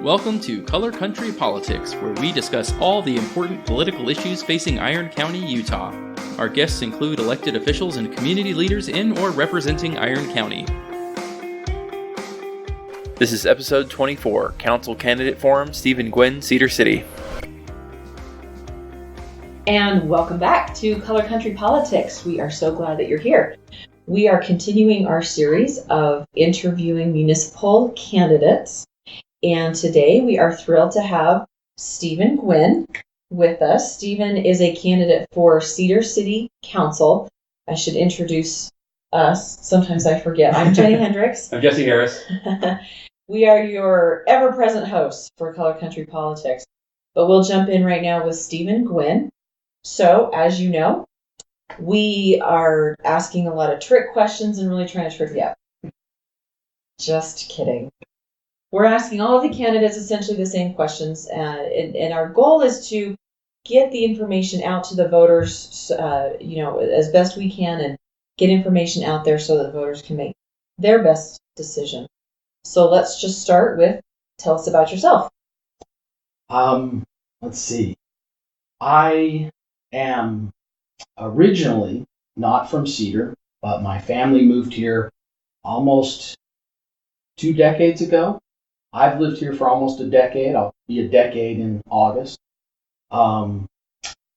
Welcome to Color Country Politics, where we discuss all the important political issues facing Iron County, Utah. Our guests include elected officials and community leaders in or representing Iron County. This is episode 24, Council Candidate Forum, Stephen Gwin, Cedar City. And welcome back to Color Country Politics. We are so glad that you're here. We are continuing our series of interviewing municipal candidates. And today we are thrilled to have Stephen Gwin with us. Stephen is a candidate for Cedar City Council. I should introduce us. Sometimes I forget. I'm Jennie Hendricks. I'm Jesse Harris. We are your ever-present hosts for Color Country Politics. But we'll jump in right now with Stephen Gwin. So, as you know, we are asking a lot of trick questions and really trying to trip you up. Just kidding. We're asking all of the candidates essentially the same questions, and our goal is to get the information out to the voters, as best we can, and get information out there so that the voters can make their best decision. So let's just start with, tell us about yourself. Let's see. I am originally not from Cedar, but my family moved here almost 2 decades ago. I've lived here for almost a decade. I'll be a decade in August. I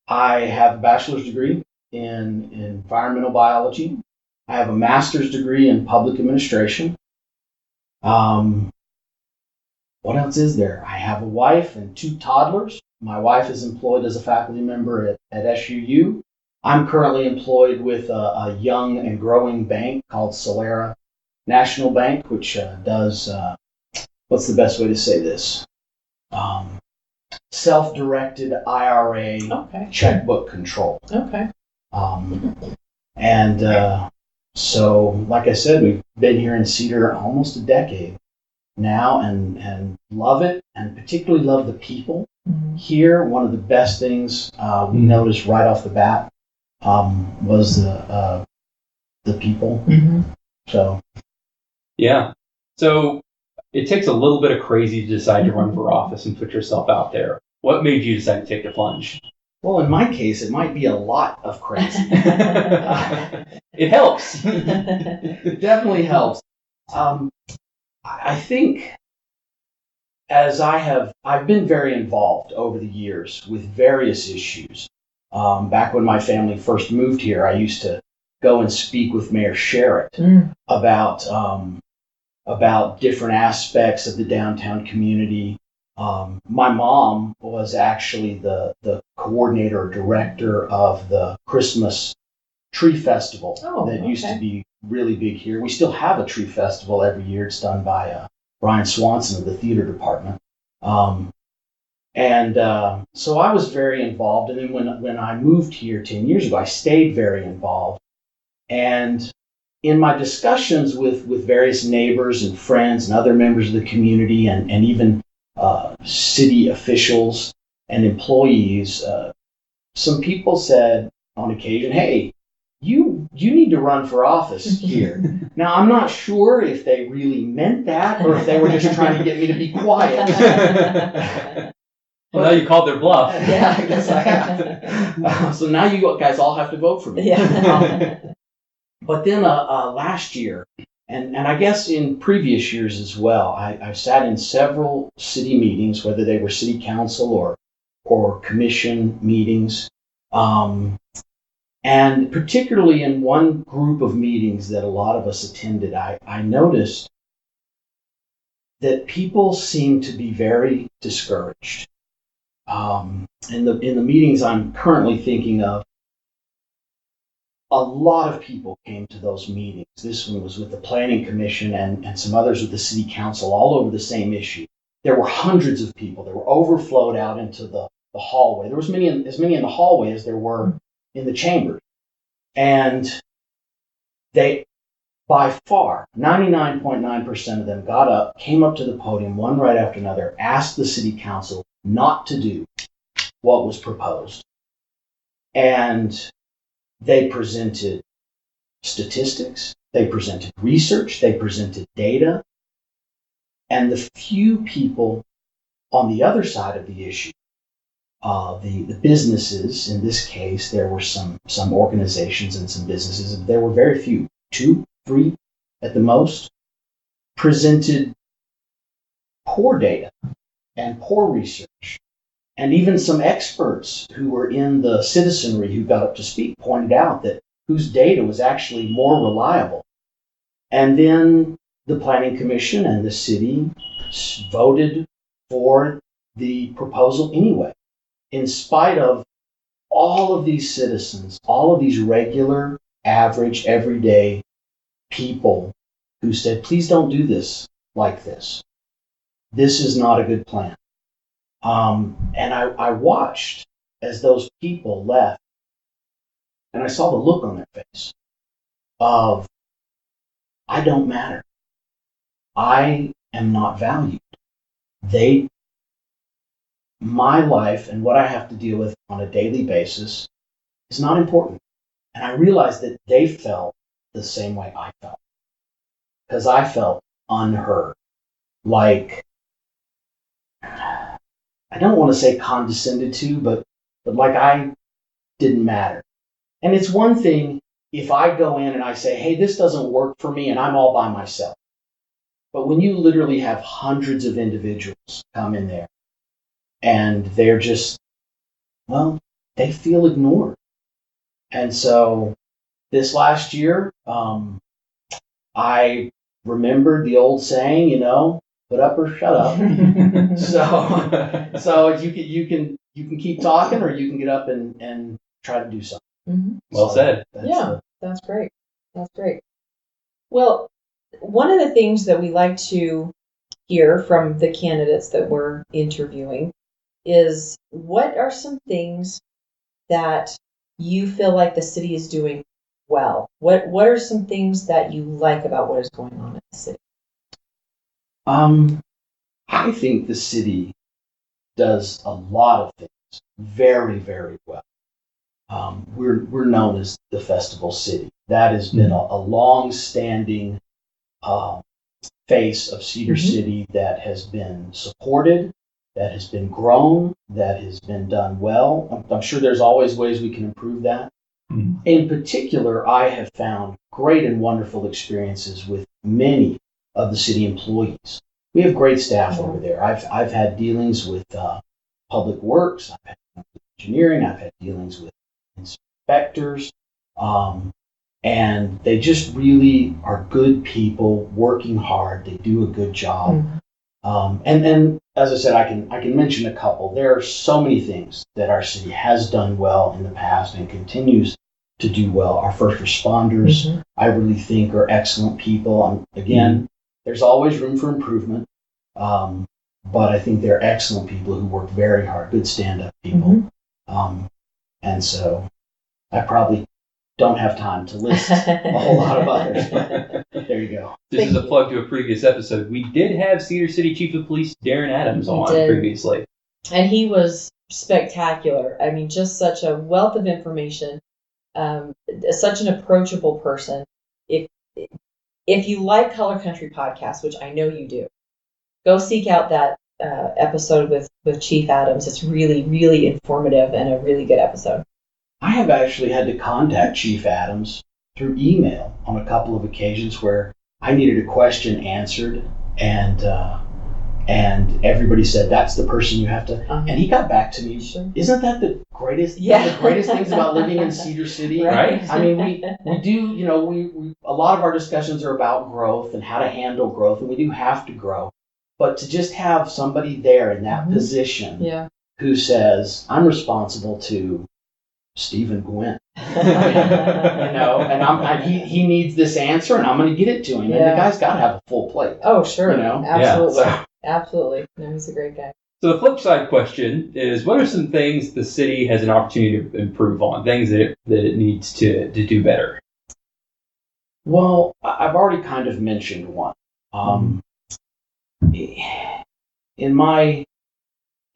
have a bachelor's degree in environmental biology. I have a master's degree in public administration. What else is there? I have a wife and 2 toddlers. My wife is employed as a faculty member at SUU. I'm currently employed with a young and growing bank called Cedar National Bank, which does... what's the best way to say this? Self-directed IRA checkbook control. Okay. So, like I said, we've been here in Cedar almost a decade now and love it, and particularly love the people here. One of the best things we noticed right off the bat was the people. So. Yeah. So it takes a little bit of crazy to decide to run for office and put yourself out there. What made you decide to take the plunge? Well, in my case, it might be a lot of crazy. It helps. It definitely helps. I think I've been very involved over the years with various issues. Back when my family first moved here, I used to go and speak with Mayor Sherritt about different aspects of the downtown community. My mom was actually the coordinator or director of the Christmas tree festival used to be really big here. We still have a tree festival every year. It's done by Brian Swanson of the theater department. So I was very involved. And then when I moved here 10 years ago, I stayed very involved. And in my discussions with various neighbors and friends and other members of the community and even city officials and employees, some people said on occasion, "Hey, you need to run for office here." Now, I'm not sure if they really meant that or if they were just trying to get me to be quiet. Well, now you called their bluff. Yeah, I guess I have. So now you guys all have to vote for me. Yeah. But then last year, and I guess in previous years as well, I've sat in several city meetings, whether they were city council or commission meetings. And particularly in one group of meetings that a lot of us attended, I noticed that people seem to be very discouraged. In the meetings I'm currently thinking of, a lot of people came to those meetings. This one was with the Planning Commission and some others with the City Council, all over the same issue. There were hundreds of people that were overflowed out into the hallway. There was as many in the hallway as there were in the chamber. And they, by far, 99.9% of them got up, came up to the podium, one right after another, asked the City Council not to do what was proposed. And they presented statistics, they presented research, they presented data, and the few people On the other side of the issue, the businesses, in this case, there were some organizations and some businesses, there were very few, 2, 3 at the most, presented poor data and poor research. And even some experts who were in the citizenry who got up to speak pointed out that whose data was actually more reliable. And then the Planning Commission and the city voted for the proposal anyway, in spite of all of these citizens, all of these regular, average, everyday people who said, please don't do this like this. This is not a good plan. And I watched as those people left, and I saw the look on their face of, I don't matter. I am not valued. My life and what I have to deal with on a daily basis is not important. And I realized that they felt the same way I felt. Because I felt unheard. Like, I don't want to say condescended to, but like I didn't matter. And it's one thing if I go in and I say, hey, this doesn't work for me and I'm all by myself. But when you literally have hundreds of individuals come in there and they're just, well, they feel ignored. And so this last year, I remembered the old saying, put up or shut up. So you can keep talking, or you can get up and try to do something. Mm-hmm. Well said. That's great. That's great. Well, one of the things that we like to hear from the candidates that we're interviewing is, what are some things that you feel like the city is doing well? What are some things that you like about what is going on in the city? I think the city does a lot of things very, very well. We're known as the Festival City. That has been a long-standing face of Cedar City that has been supported, that has been grown, that has been done well. I'm sure there's always ways we can improve that. In particular, I have found great and wonderful experiences with many of the city employees. We have great staff over there. I've had dealings with public works, I've had dealings with engineering, I've had dealings with inspectors, and they just really are good people working hard. They do a good job. And as I said, I can mention a couple. There are so many things that our city has done well in the past and continues to do well. Our first responders, I really think, are excellent people. Again, there's always room for improvement, but I think they're excellent people who work very hard, good stand-up people. And so I probably don't have time to list a whole lot of others, but there you go. This is a plug to a previous episode. We did have Cedar City Chief of Police Darren Adams on previously. And he was spectacular. I mean, just such a wealth of information, such an approachable person. If you like Color Country Podcast, which I know you do, go seek out that episode with Chief Adams. It's really, really informative and a really good episode. I have actually had to contact Chief Adams through email on a couple of occasions where I needed a question answered, and everybody said, that's the person you have to, and he got back to me. Sure. Isn't that the greatest, one of the greatest things about living in Cedar City? Right. I mean, we do, we a lot of our discussions are about growth and how to handle growth, and we do have to grow. But to just have somebody there in that position who says, I'm responsible to Stephen Gwin, and he needs this answer, and I'm going to get it to him. And the guy's got to have a full plate. Oh, sure. Absolutely. Yeah. Absolutely. No, he's a great guy. So the flip side question is, what are some things the city has an opportunity to improve on, things that it needs to do better? Well, I've already kind of mentioned one. In my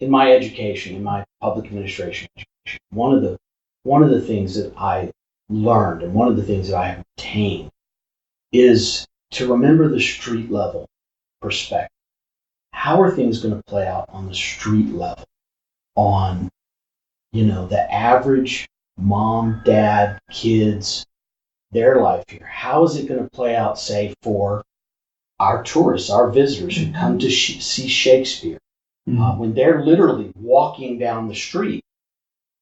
education, in my public administration education, one of the things that I learned and one of the things that I have obtained is to remember the street level perspective. how are things going to play out on the street level, on, the average mom, dad, kids, their life here? How is it going to play out, say, for our tourists, our visitors who come to see Shakespeare, when they're literally walking down the street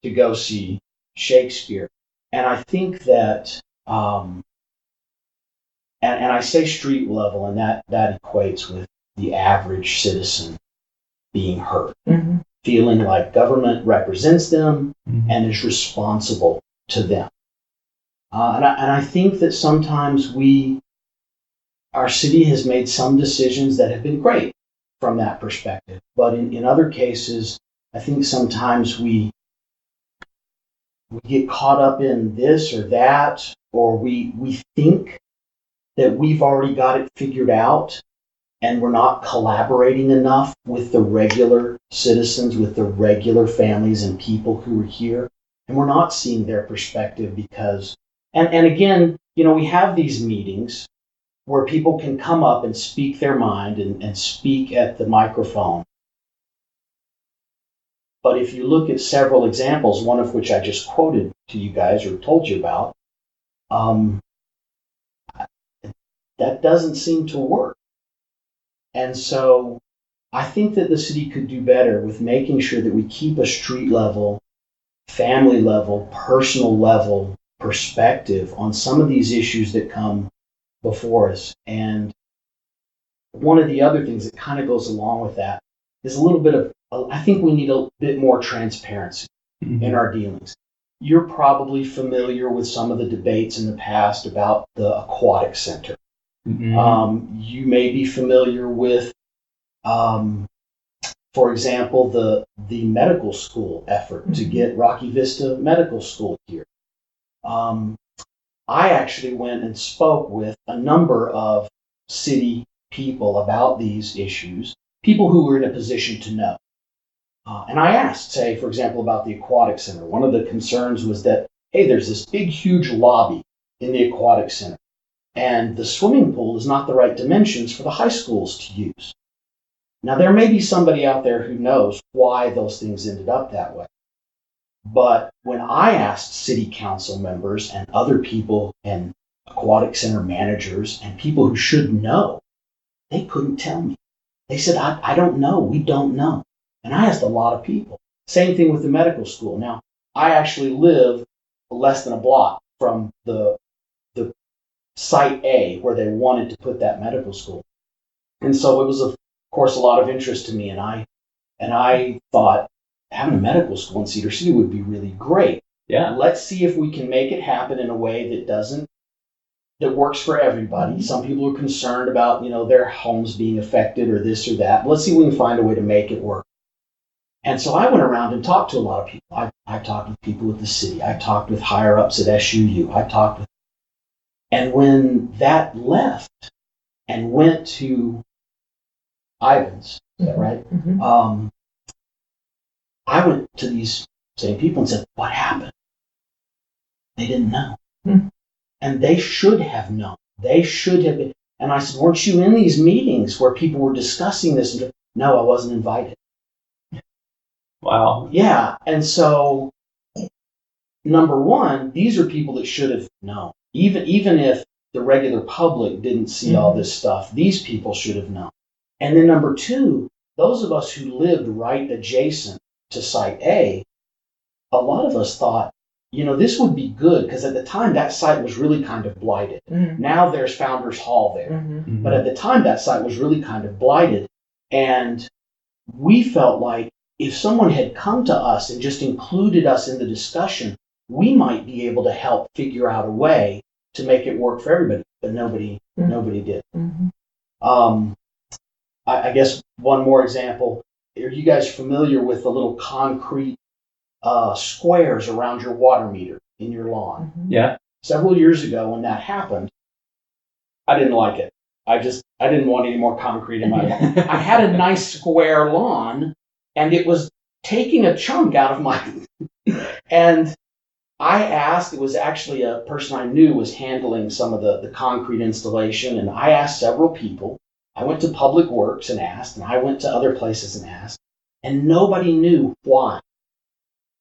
to go see Shakespeare? And I think that, and I say street level, and that equates with the average citizen being heard, feeling like government represents them and is responsible to them. And I think that sometimes our city has made some decisions that have been great from that perspective. But in other cases, I think sometimes we get caught up in this or that, or we think that we've already got it figured out, and we're not collaborating enough with the regular citizens, with the regular families and people who are here. And we're not seeing their perspective because, and again, we have these meetings where people can come up and speak their mind and speak at the microphone. But if you look at several examples, one of which I just quoted to you guys or told you about, that doesn't seem to work. And so I think that the city could do better with making sure that we keep a street level, family level, personal level perspective on some of these issues that come before us. And one of the other things that kind of goes along with that is a little bit of, I think we need a bit more transparency in our dealings. You're probably familiar with some of the debates in the past about the aquatic center. You may be familiar with, for example, the medical school effort to get Rocky Vista Medical School here. I actually went and spoke with a number of city people about these issues, people who were in a position to know. And I asked, say, for example, about the aquatic center. One of the concerns was that, hey, there's this big, huge lobby in the aquatic center, and the swimming pool is not the right dimensions for the high schools to use. Now, there may be somebody out there who knows why those things ended up that way. But when I asked city council members and other people and aquatic center managers and people who should know, they couldn't tell me. They said, I don't know. We don't know. And I asked a lot of people. Same thing with the medical school. Now, I actually live less than a block from the site A where they wanted to put that medical school. And so it was, of course, a lot of interest to me. And I thought having a medical school in Cedar City would be really great. Yeah. Let's see if we can make it happen in a way that works for everybody. Some people are concerned about, their homes being affected or this or that. Let's see if we can find a way to make it work. And so I went around and talked to a lot of people. I talked with people with the city. I talked with higher ups at SUU. And when that left and went to Ivan's, is that right? I went to these same people and said, what happened? They didn't know. And they should have known. They should have been. And I said, weren't you in these meetings where people were discussing this? And no, I wasn't invited. Wow. Yeah. And so, number one, these are people that should have known. Even if the regular public didn't see all this stuff, these people should have known. And then number two, those of us who lived right adjacent to Site A, a lot of us thought, this would be good because at the time that site was really kind of blighted. Now there's Founders Hall there. But at the time that site was really kind of blighted. And we felt like if someone had come to us and just included us in the discussion, we might be able to help figure out a way to make it work for everybody. But nobody did. I guess one more example. Are you guys familiar with the little concrete squares around your water meter in your lawn? Yeah. Several years ago when that happened, I didn't like it. I didn't want any more concrete in my lawn. I had a nice square lawn, and it was taking a chunk out of my... And I asked, it was actually a person I knew was handling some of the concrete installation, and I asked several people, I went to Public Works and asked, and I went to other places and asked, and nobody knew why.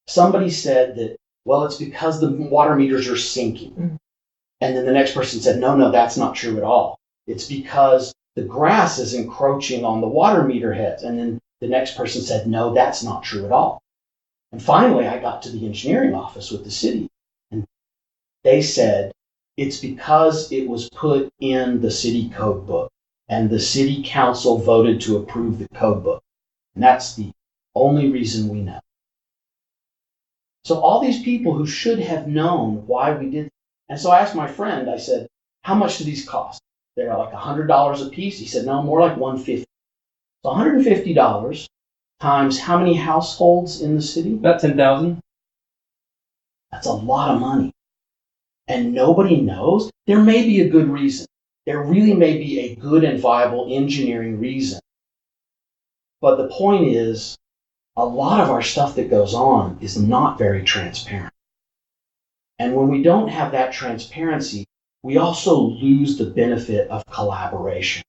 Somebody said that, well, it's because the water meters are sinking. Mm. And then the next person said, no, that's not true at all. It's because the grass is encroaching on the water meter heads. And then the next person said, no, that's not true at all. And finally, I got to the engineering office with the city, and they said, it's because it was put in the city code book, and the city council voted to approve the code book. And that's the only reason we know. So all these people who should have known why we did, and so I asked my friend, I said, how much do these cost? They're like $100 a piece. He said, no, more like $150. So $150 times how many households in the city? About 10,000. That's a lot of money. And nobody knows. There may be a good reason. There really may be a good and viable engineering reason. But the point is, a lot of our stuff that goes on is not very transparent. And when we don't have that transparency, we also lose the benefit of collaboration,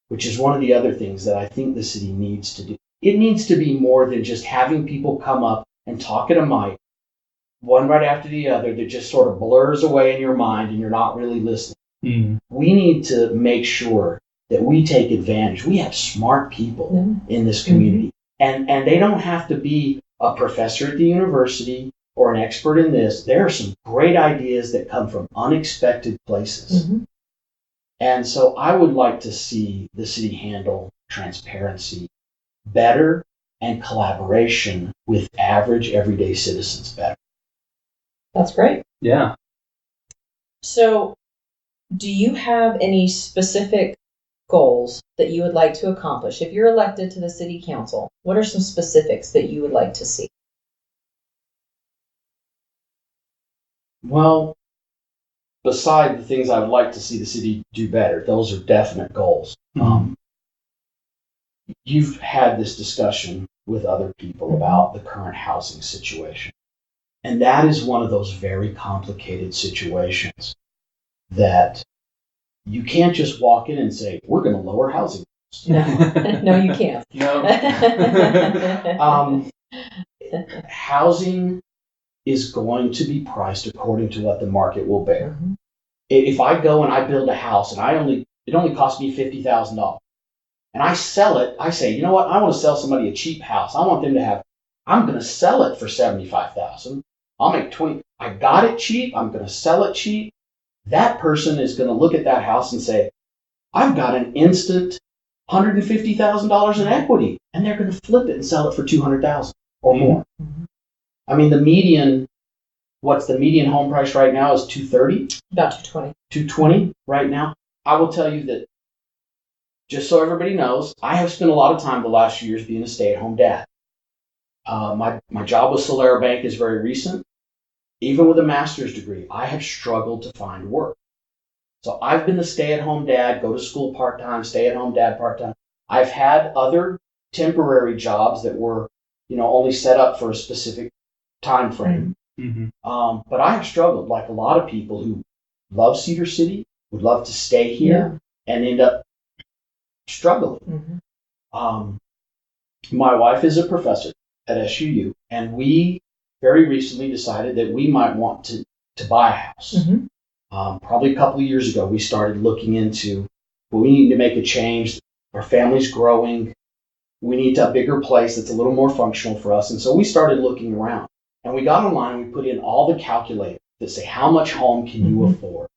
which is one of the other things that I think the city needs to do. It needs to be more than just having people come up and talk at a mic, one right after the other, that just sort of blurs away in your mind and you're not really listening. Mm. We need to make sure that we take advantage. We have smart people in this community. Mm-hmm. And they don't have to be a professor at the university or an expert in this. There are some great ideas that come from unexpected places. Mm-hmm. And so I would like to see the city handle transparency better and collaboration with average everyday citizens better. That's great. Yeah. So do you have any specific goals that you would like to accomplish? If you're elected to the city council, what are some specifics that you would like to see? Well, beside the things I would like to see the city do better, those are definite goals. Mm-hmm. You've had this discussion with other people about the current housing situation. And that is one of those very complicated situations that you can't just walk in and say, we're going to lower housing costs. No, you can't. No. Housing is going to be priced according to what the market will bear. Mm-hmm. If I go and I build a house and it only costs me $50,000 and I sell it, I say, you know what? I want to sell somebody a cheap house. I want them to have, I'm going to sell it for $75,000. I'll make $20,000. I got it cheap. I'm going to sell it cheap. That person is going to look at that house and say, I've got an instant $150,000 in equity, and they're going to flip it and sell it for $200,000 or more. Mm-hmm. I mean, what's the median home price right now is $230,000? About $220,000. $220,000 right now. I will tell you that, just so everybody knows, I have spent a lot of time the last few years being a stay-at-home dad. My job with Cedar Bank is very recent. Even with a master's degree, I have struggled to find work. So I've been a stay-at-home dad, go to school part-time, stay-at-home dad part-time. I've had other temporary jobs that were, only set up for a specific time frame. Mm-hmm. But I have struggled, like a lot of people who love Cedar City, would love to stay here, and end up struggling. Mm-hmm. My wife is a professor at SUU, and we very recently decided that we might want to buy a house. Mm-hmm. Probably a couple of years ago, we started looking into, well, we need to make a change. Our family's growing. We need a bigger place that's a little more functional for us. And so we started looking around. And we got online and we put in all the calculators that say, how much home can you afford?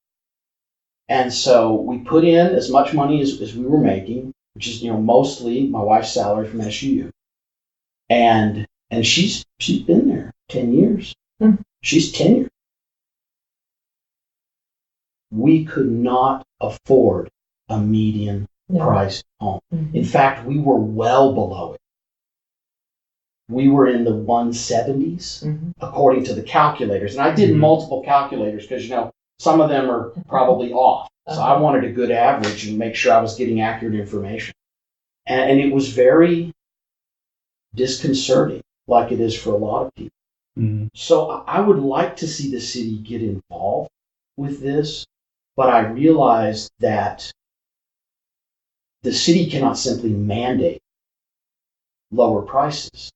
And so we put in as much money as we were making, which is, mostly my wife's salary from SUU. And she's been there 10 years. Mm-hmm. She's tenured. We could not afford a median priced home. Mm-hmm. In fact, we were well below it. We were in the 170s, according to the calculators. And I did multiple calculators because, some of them are probably off. So I wanted a good average and make sure I was getting accurate information. And it was very disconcerting, like it is for a lot of people. Mm-hmm. So I would like to see the city get involved with this, but I realized that the city cannot simply mandate lower prices.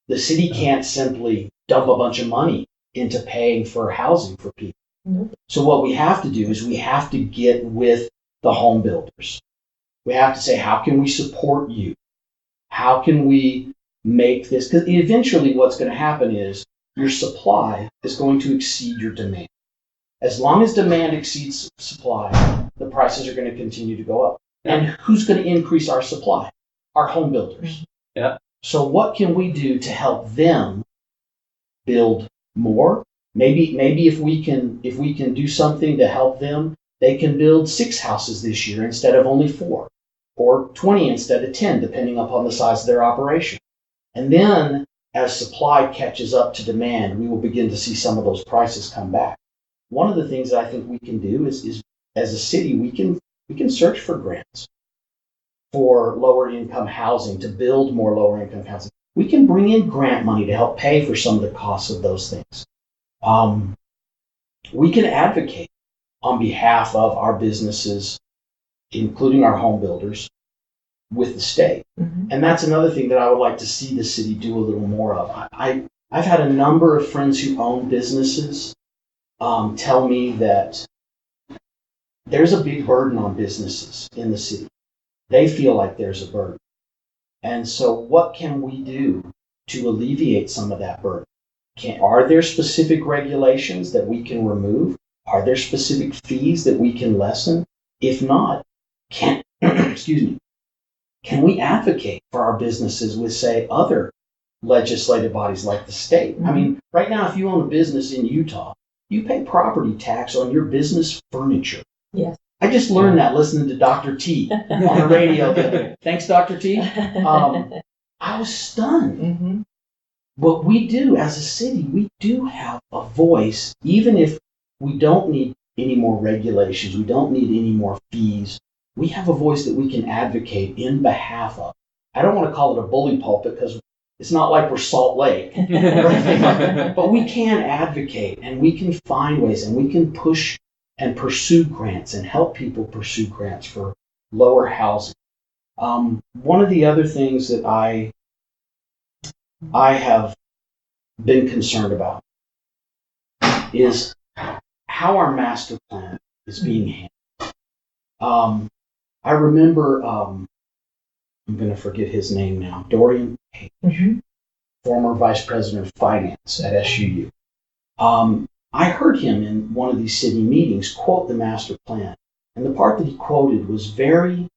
The city can't simply dump a bunch of money into paying for housing for people. Nope. So what we have to do is we have to get with the home builders. We have to say, how can we support you? How can we make this? Because eventually what's going to happen is your supply is going to exceed your demand. As long as demand exceeds supply, the prices are going to continue to go up. And who's going to increase our supply? Our home builders. Yeah. So what can we do to help them build more? Maybe if we can do something to help them, they can build 6 houses this year instead of only 4, or 20 instead of 10, depending upon the size of their operation. And then as supply catches up to demand, we will begin to see some of those prices come back. One of the things that I think we can do is as a city, we can search for grants for lower income housing, to build more lower income housing. We can bring in grant money to help pay for some of the costs of those things. We can advocate on behalf of our businesses, including our home builders, with the state. Mm-hmm. And that's another thing that I would like to see the city do a little more of. I've had a number of friends who own businesses tell me that there's a big burden on businesses in the city. They feel like there's a burden. And so what can we do to alleviate some of that burden? Are there specific regulations that we can remove? Are there specific fees that we can lessen? If not, can we advocate for our businesses with, say, other legislative bodies like the state? Mm-hmm. I mean, right now, if you own a business in Utah, you pay property tax on your business furniture. Yes. I just learned that listening to Dr. T on the radio the other day. Thanks, Dr. T. I was stunned. Mm-hmm. What we do as a city, we do have a voice, even if we don't need any more regulations, we don't need any more fees. We have a voice that we can advocate in behalf of. I don't want to call it a bully pulpit because it's not like we're Salt Lake, right? But we can advocate, and we can find ways, and we can push and pursue grants and help people pursue grants for lower housing. One of the other things that I have been concerned about is how our master plan is being handled. I remember, I'm going to forget his name now, Dorian Page, Mm-hmm. former vice president of finance at SUU. I heard him in one of these city meetings quote the master plan. And the part that he quoted was very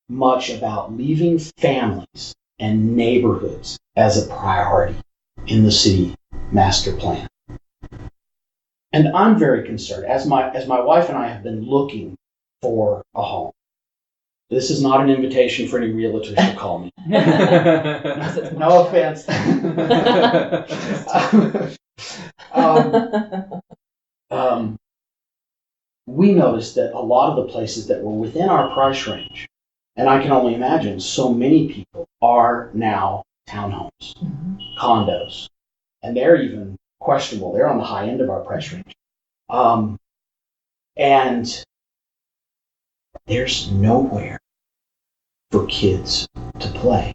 much about leaving families and neighborhoods as a priority in the city master plan. And I'm very concerned, as my wife and I have been looking for a home. This is not an invitation for any realtors to call me. No offense. We noticed that a lot of the places that were within our price range, and I can only imagine so many people, are now townhomes, Mm-hmm. condos, and they're even questionable. They're on the high end of our price range. And there's nowhere for kids to play.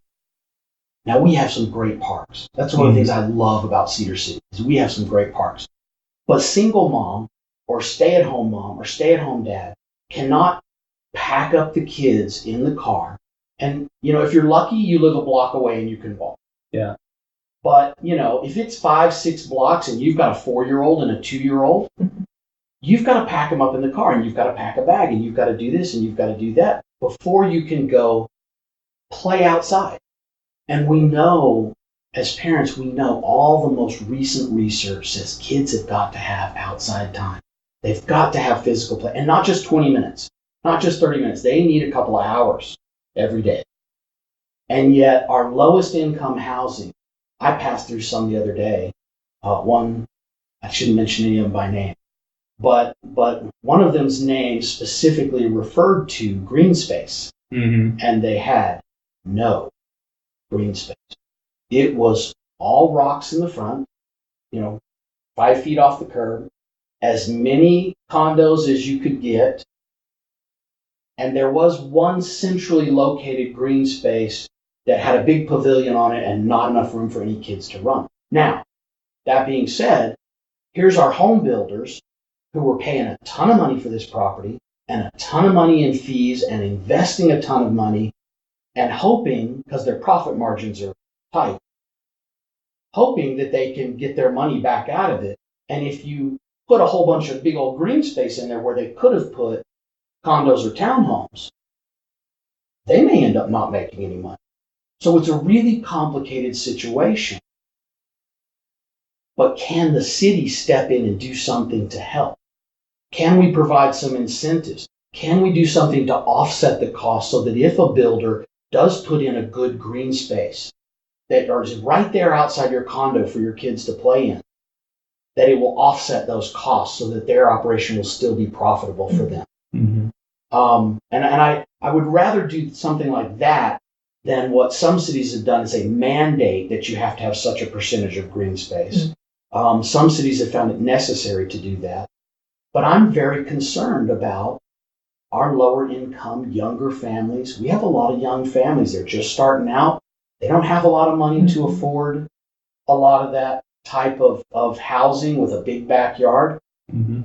Now, we have some great parks. That's one of the things I love about Cedar City, is we have some great parks. But single mom or stay-at-home mom or stay-at-home dad cannot pack up the kids in the car. And, if you're lucky, you live a block away and you can walk. Yeah. But, if it's 5-6 blocks and you've got a 4-year-old and a 2-year-old, you've got to pack them up in the car, and you've got to pack a bag, and you've got to do this, and you've got to do that before you can go play outside. And we know, as parents, we know all the most recent research says kids have got to have outside time. They've got to have physical play, and not just 20 minutes, not just 30 minutes. They need a couple of hours every day. And yet our lowest income housing, I passed through some the other day, one, I shouldn't mention any of them by name, but one of them's name specifically referred to green space, Mm-hmm. and they had no green space. It was all rocks in the front, 5 feet off the curb, as many condos as you could get, And there was one centrally located green space that had a big pavilion on it and not enough room for any kids to run. Now, that being said, here's our home builders who were paying a ton of money for this property and a ton of money in fees and investing a ton of money and hoping, because their profit margins are tight, hoping that they can get their money back out of it. And if you put a whole bunch of big old green space in there where they could have put condos or townhomes, they may end up not making any money. So it's a really complicated situation. But can the city step in and do something to help? Can we provide some incentives? Can we do something to offset the cost so that if a builder does put in a good green space that is right there outside your condo for your kids to play in, that it will offset those costs so that their operation will still be profitable for them? Mm-hmm. And I would rather do something like that than what some cities have done is a mandate that you have to have such a percentage of green space. Mm-hmm. Some cities have found it necessary to do that. But I'm very concerned about our lower income, younger families. We have a lot of young families. They're just starting out. They don't have a lot of money to afford a lot of that type of housing with a big backyard. Mm-hmm.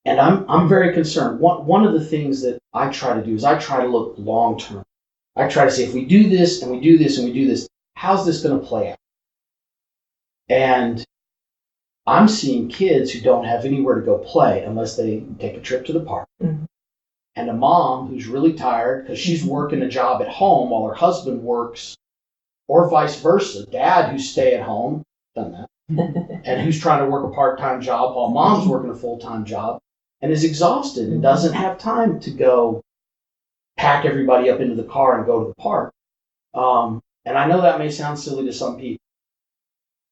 And I'm very concerned. One of the things that I try to do is I try to look long term. I try to say, if we do this and we do this and we do this, how's this going to play out? And I'm seeing kids who don't have anywhere to go play unless they take a trip to the park. Mm-hmm. And a mom who's really tired because she's working a job at home while her husband works, or vice versa. Dad who's stay at home, done that, and who's trying to work a part-time job while mom's working a full-time job and is exhausted and doesn't have time to go pack everybody up into the car and go to the park. And I know that may sound silly to some people,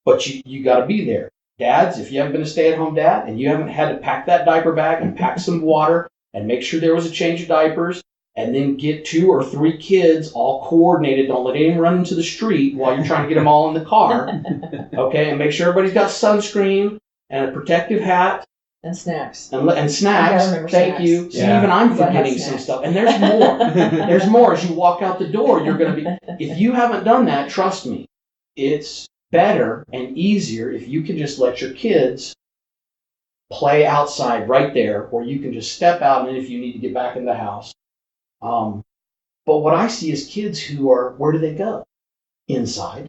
but you got to be there. Dads, if you haven't been a stay-at-home dad and you haven't had to pack that diaper bag and pack some water and make sure there was a change of diapers and then get 2 or 3 kids all coordinated, don't let anyone run into the street while you're trying to get them all in the car, okay, and make sure everybody's got sunscreen and a protective hat. And snacks. And snacks. Thank you. Yeah. See, even I'm forgetting some stuff. And there's more. There's more. As you walk out the door, you're going to be... If you haven't done that, trust me, it's better and easier if you can just let your kids play outside right there, or you can just step out and if you need to get back in the house. But what I see is kids who are... Where do they go? Inside.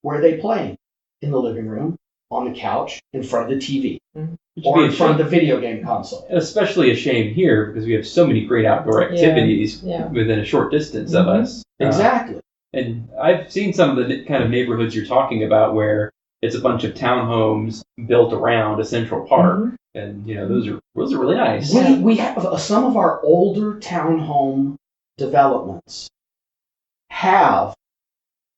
Where are they playing? In the living room, on the couch, in front of the TV. Mm-hmm. Or in front of the video game console. Especially a shame here because we have so many great outdoor activities within a short distance of us. Exactly. And I've seen some of the kind of neighborhoods you're talking about where it's a bunch of townhomes built around a central park. Mm-hmm. And, those are really nice. We have some of our older townhome developments have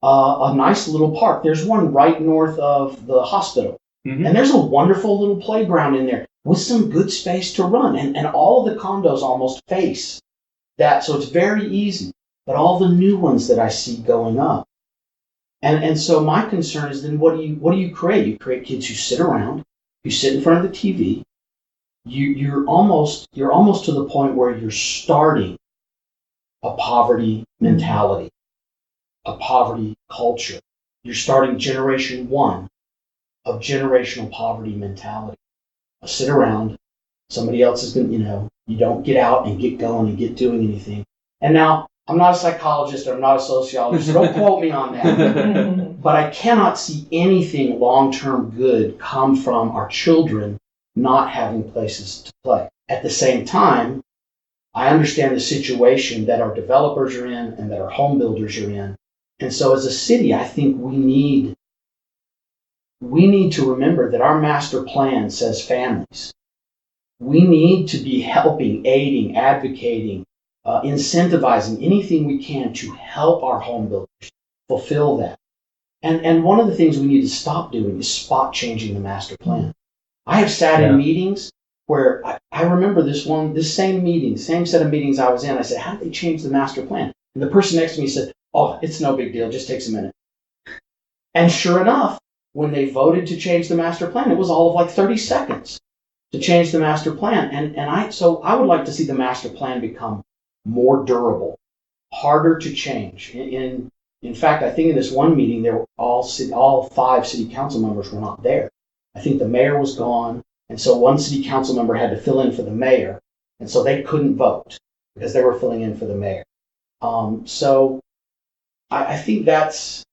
a nice little park. There's one right north of the hospital. Mm-hmm. And there's a wonderful little playground in there with some good space to run. And all of the condos almost face that, so it's very easy. But all the new ones that I see going up. And so my concern is then what do you create? You create kids who sit around, who sit in front of the TV. You're almost to the point where you're starting a poverty mentality, a poverty culture. You're starting generation 1 of generational poverty mentality. Sit around, somebody else is going to, you don't get out and get going and get doing anything. And now, I'm not a psychologist, I'm not a sociologist, so don't quote me on that. But I cannot see anything long-term good come from our children not having places to play. At the same time, I understand the situation that our developers are in and that our home builders are in. And so as a city, I think we need to remember that our master plan says families. We need to be helping, aiding, advocating, incentivizing anything we can to help our home builders fulfill that. And one of the things we need to stop doing is spot changing the master plan. I have sat in meetings where I remember this same set of meetings I was in. I said, how did they change the master plan? And the person next to me said, oh, it's no big deal, it just takes a minute. And sure enough, when they voted to change the master plan, it was all of like 30 seconds. to change the master plan. So I would like to see the master plan become more durable, harder to change. In fact, I think in this one meeting, there were all 5 city council members were not there. I think the mayor was gone, and so one city council member had to fill in for the mayor, and so they couldn't vote because they were filling in for the mayor. So I think that's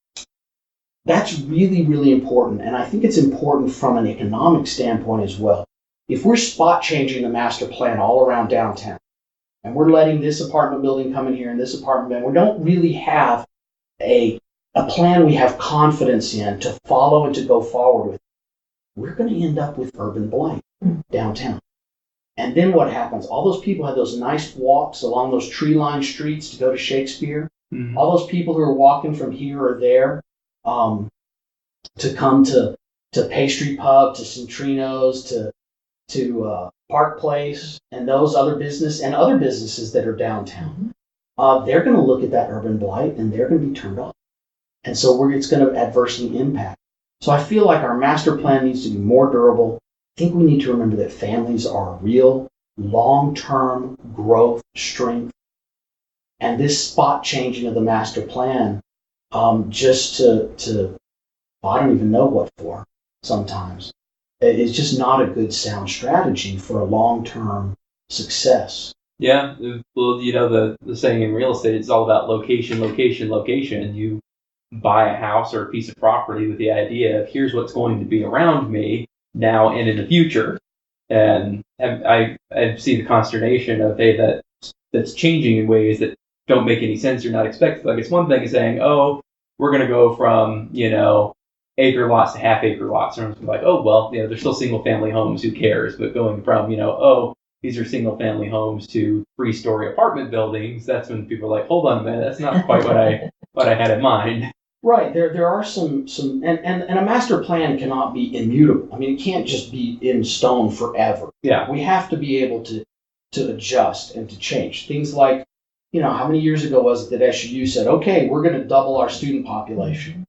really, really important, and I think it's important from an economic standpoint as well. If we're spot changing the master plan all around downtown, and we're letting this apartment building come in here and this apartment building, we don't really have a plan we have confidence in to follow and to go forward with, we're going to end up with urban blight downtown. And then what happens? All those people have those nice walks along those tree-lined streets to go to Shakespeare. Mm-hmm. All those people who are walking from here or there to come to Pastry Pub, to Centrino's, to Park Place, and those other businesses that are downtown. They're going to look at that urban blight and they're going to be turned off. And so it's going to adversely impact. So I feel like our master plan needs to be more durable. I think we need to remember that families are a real long-term growth strength. And this spot changing of the master plan, just to I don't even know what for sometimes, is just not a good sound strategy for a long-term success. Yeah, well, the saying in real estate, it's all about location, location, location. You buy a house or a piece of property with the idea of here's what's going to be around me now and in the future. And I see the consternation of, hey, that's changing in ways that don't make any sense or not expected. Like, it's one thing saying, oh, we're going to go from, acre lots to half acre lots. And I'm like, oh, well, they're still single family homes. Who cares? But going from, these are single family homes to 3-story apartment buildings. That's when people are like, hold on a minute. That's not quite what I had in mind. Right. There are some and a master plan cannot be immutable. I mean, it can't just be in stone forever. Yeah. We have to be able to adjust and to change. Things like, how many years ago was it that SUU said, okay, we're going to double our student population?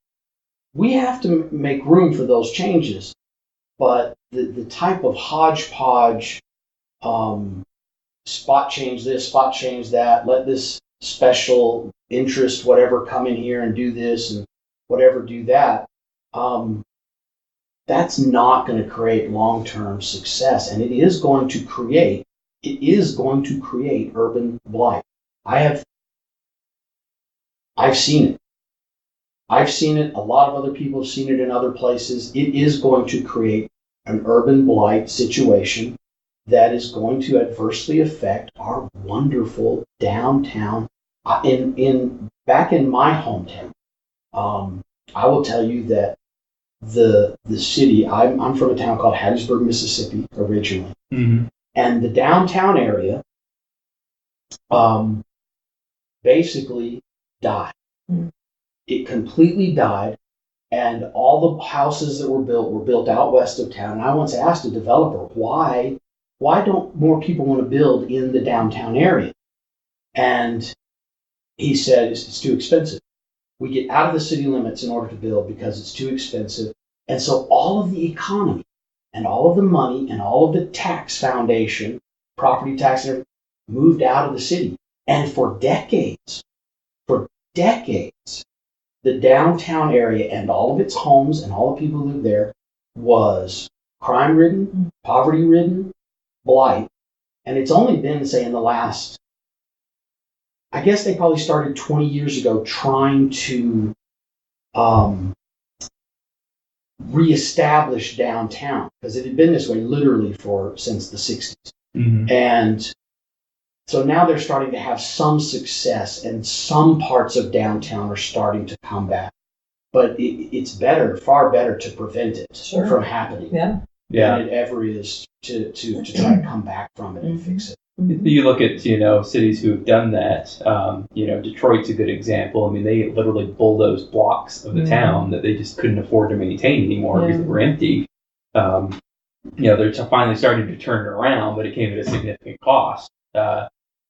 We have to make room for those changes. But the type of hodgepodge, spot change this, spot change that, let this special interest, whatever, come in here and do this and whatever, do that, that's not going to create long-term success. And it is going to create urban blight. I've seen it. I've seen it. A lot of other people have seen it in other places. It is going to create an urban blight situation that is going to adversely affect our wonderful downtown. Back in my hometown, I will tell you that the city, I'm from a town called Hattiesburg, Mississippi, originally. Mm-hmm. And the downtown area basically died. Mm-hmm. It completely died, and all the houses that were built out west of town. And I once asked a developer, why don't more people want to build in the downtown area? And he said, it's too expensive. We get out of the city limits in order to build because it's too expensive. And so all of the economy and all of the money and all of the tax foundation, property tax, and everything, moved out of the city. And for decades, the downtown area and all of its homes and all the people who live there was crime-ridden, poverty-ridden, blight. And it's only been, say, in the last, I guess they probably started 20 years ago trying to reestablish downtown, because it had been this way literally since the 60s. Mm-hmm. And so now they're starting to have some success, and some parts of downtown are starting to come back. But it's far better to prevent it from happening than it ever is to try to come back from it and fix it. You look at, cities who have done that. Detroit's a good example. I mean, they literally bulldozed blocks of the town that they just couldn't afford to maintain anymore because they were empty. They're finally starting to turn it around, but it came at a significant cost.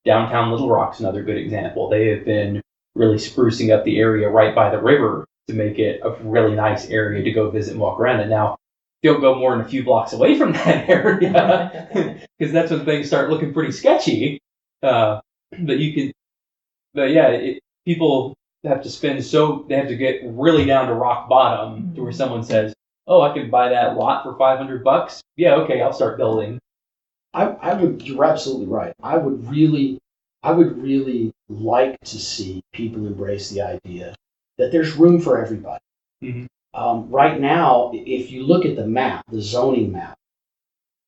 Downtown Little Rock's another good example. They have been really sprucing up the area right by the river to make it a really nice area to go visit and walk around. And now don't go more than a few blocks away from that area, because that's when things start looking pretty sketchy. But people have to they have to get really down to rock bottom to where someone says, "Oh, I could buy that lot for $500. Yeah, okay, I'll start building." You're absolutely right. I would really like to see people embrace the idea that there's room for everybody. Mm-hmm. Right now, if you look at the map, the zoning map,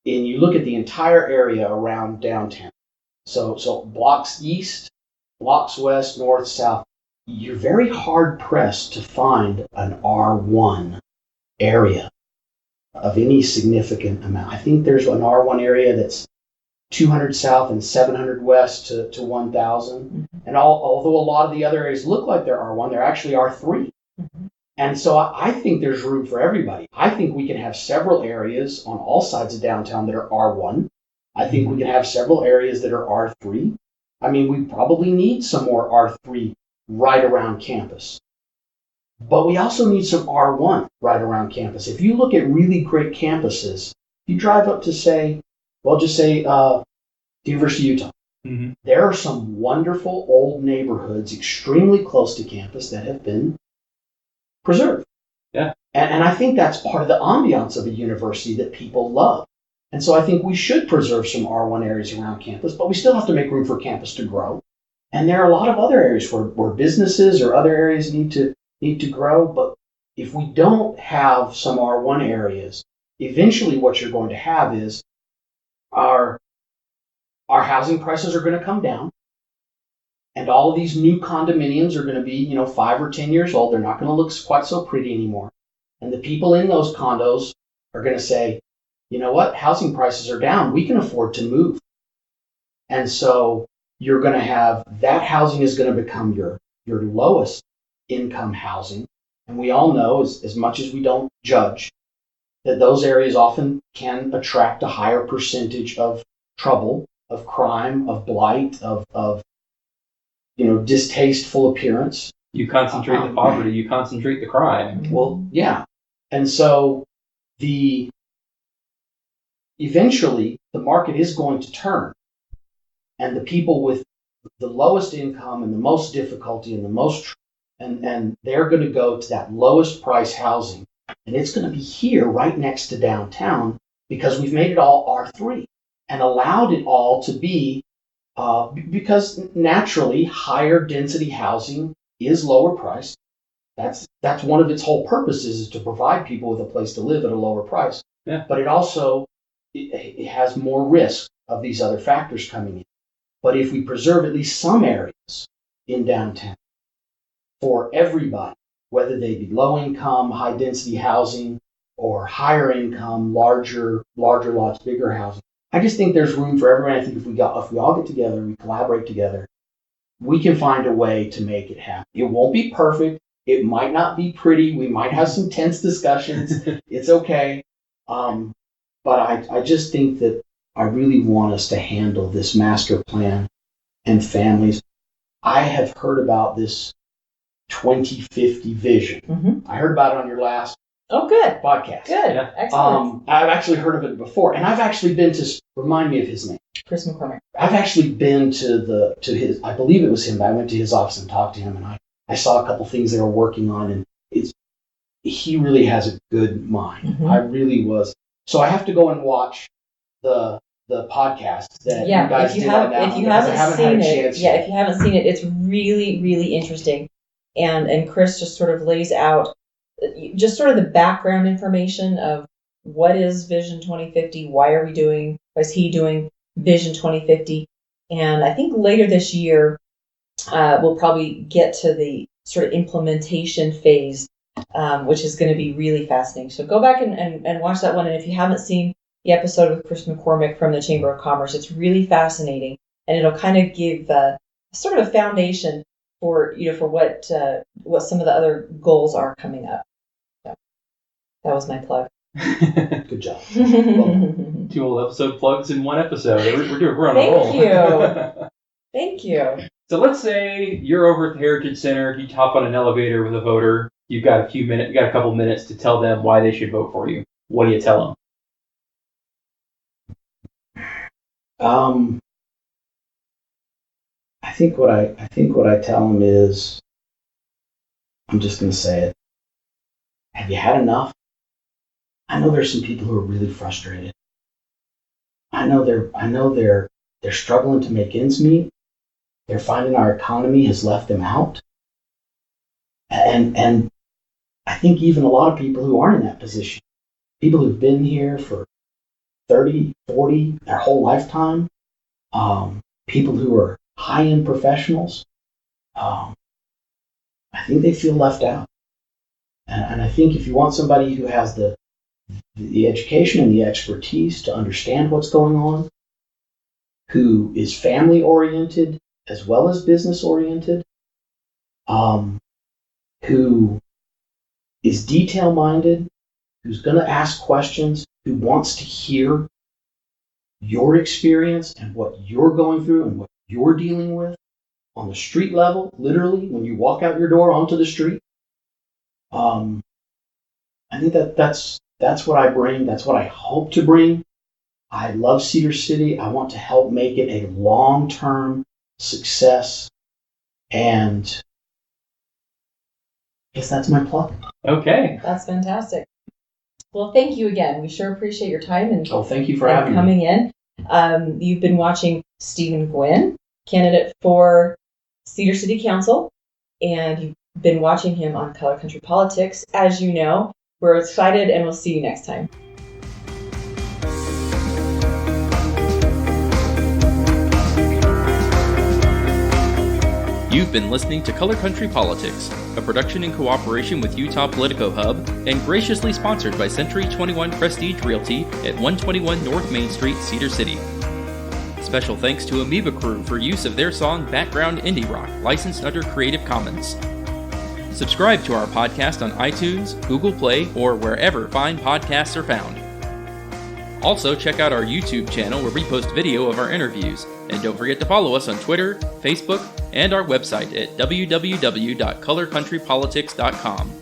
and you look at the entire area around downtown, so blocks east, blocks west, north, south, you're very hard pressed to find an R1 area of any significant amount. I think there's an R1 area that's 200 south and 700 west to 1,000. Mm-hmm. And although a lot of the other areas look like they're R1, they're actually R3. Mm-hmm. And so I think there's room for everybody. I think we can have several areas on all sides of downtown that are R1. I think we can have several areas that are R3. I mean, we probably need some more R3 right around campus. But we also need some R1 right around campus. If you look at really great campuses, you drive up to the University of Utah. Mm-hmm. There are some wonderful old neighborhoods extremely close to campus that have been preserved. Yeah. And I think that's part of the ambiance of a university that people love. And so I think we should preserve some R1 areas around campus, but we still have to make room for campus to grow. And there are a lot of other areas where businesses or other areas need to grow. But if we don't have some R1 areas, eventually what you're going to have is our housing prices are going to come down. And all of these new condominiums are going to be, 5 or 10 years old. They're not going to look quite so pretty anymore. And the people in those condos are going to say, you know what, housing prices are down. We can afford to move. And so you're going to have that housing is going to become your lowest income housing. And we all know, as much as we don't judge, that those areas often can attract a higher percentage of trouble, of crime, of blight, of distasteful appearance. You concentrate the poverty, you concentrate the crime. Well, yeah. And so eventually the market is going to turn. And the people with the lowest income and the most difficulty and the most, and they're going to go to that lowest price housing. And it's going to be here right next to downtown because we've made it all R3 and allowed it all to be, because naturally higher density housing is lower priced. That's one of its whole purposes, is to provide people with a place to live at a lower price. Yeah. But it also it has more risk of these other factors coming in. But if we preserve at least some areas in downtown for everybody, whether they be low income, high density housing, or higher income, larger lots, bigger housing, I just think there's room for everyone. I think if we all get together and we collaborate together, we can find a way to make it happen. It won't be perfect. It might not be pretty. We might have some tense discussions. It's okay. But I just think that I really want us to handle this master plan and families. I have heard about this 2050 vision. Mm-hmm. I heard about it on your last podcast. Good. Yeah. Excellent. I've actually heard of it before, and I've actually been to, remind me of his name. Chris McCormick. I've actually been to his, I believe it was him, but I went to his office and talked to him, and I saw a couple things they were working on, and he really has a good mind. Mm-hmm. I really was. So I have to go and watch the podcast that you guys did on that. If you haven't seen it, if you haven't seen it, it's really, really interesting. And Chris just sort of lays out just sort of the background information of what is Vision 2050, why is he doing Vision 2050, and I think later this year we'll probably get to the sort of implementation phase, which is going to be really fascinating. So go back and watch that one, and if you haven't seen the episode with Chris McCormick from the Chamber of Commerce, it's really fascinating, and it'll kind of give sort of a foundation for what some of the other goals are coming up. So that was my plug. Good job. Well, 2 whole episode plugs in 1 episode. We're on a roll. Thank you. Thank you. So let's say you're over at the Heritage Center. You hop on an elevator with a voter. You've got a couple minutes to tell them why they should vote for you. what do you tell them? I think what I tell them is, I'm just going to say it. Have you had enough? I know there's some people who are really frustrated. I know they're struggling to make ends meet. They're finding our economy has left them out. And I think even a lot of people who aren't in that position, people who've been here for 30, 40, their whole lifetime, people who are high-end professionals, I think they feel left out. And I think if you want somebody who has the education and the expertise to understand what's going on, who is family-oriented as well as business-oriented, who is detail-minded, who's going to ask questions, who wants to hear your experience and what you're going through and what you're dealing with on the street level, literally, when you walk out your door onto the street. I think that's what I bring. That's what I hope to bring. I love Cedar City. I want to help make it a long-term success. And I guess that's my plug. Okay. That's fantastic. Well, thank you again. We sure appreciate your time and Thank you for having me. coming in. You've been watching Stephen Gwin, candidate for Cedar City Council, and you've been watching him on Color Country Politics. As you know, we're excited, and we'll see you next time. You've been listening to Color Country Politics, a production in cooperation with Utah Politico Hub and graciously sponsored by Century 21 Prestige Realty at 121 North Main Street, Cedar City. Special thanks to Amoeba Crew for use of their song Background Indie Rock, licensed under Creative Commons. Subscribe to our podcast on iTunes, Google Play, or wherever fine podcasts are found. Also, check out our YouTube channel where we post video of our interviews. And don't forget to follow us on Twitter, Facebook, and our website at www.colorcountrypolitics.com.